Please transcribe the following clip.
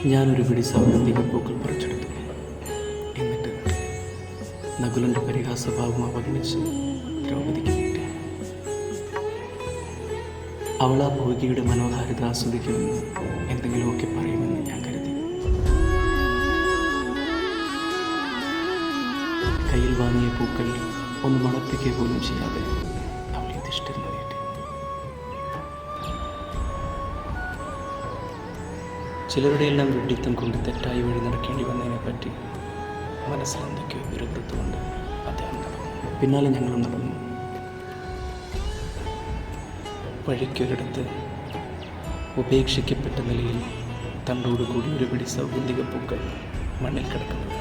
ഞാനൊരു പിടി സൗഗന്ധിക പൂക്കൾ പറിച്ചെടുത്തു. എന്നിട്ട് നകുലൻ്റെ പരിഹാസഭാവം അവഗണിച്ച് ദ്രൗപദിക്ക് നീട്ടി. അവൾ ആ ഭോഗിയുടെ മനോഹാരിത ആസ്വദിക്കുമെന്ന് എന്തെങ്കിലുമൊക്കെ പറയുമെന്ന് ഞാൻ കരുതി. കയ്യിൽ വാങ്ങിയ പൂക്കൾ ഒന്ന് മണപ്പിക്കുക പോലും ചെയ്യാതെ അവൾ യുധിഷ്ഠിരനെ നീട്ടി. ചിലരുടെ എല്ലാം വിഡ്ഢിത്തം കൊണ്ട് തെറ്റായി വഴി നടക്കേണ്ടി വന്നതിനെപ്പറ്റി മനസ്സിലെന്തൊക്കെയോ വിരകൃത്തുകൊണ്ട് അദ്ദേഹം നടന്നു. പിന്നാലെ ഞങ്ങളും നടന്നു. വഴിക്കൊരിടത്ത് ഉപേക്ഷിക്കപ്പെട്ട നിലയിൽ തണ്ടോടുകൂടി ഒരു പിടി സൗഗന്ധിക പൂക്കൾ മണ്ണിൽ കിടക്കുന്നത്.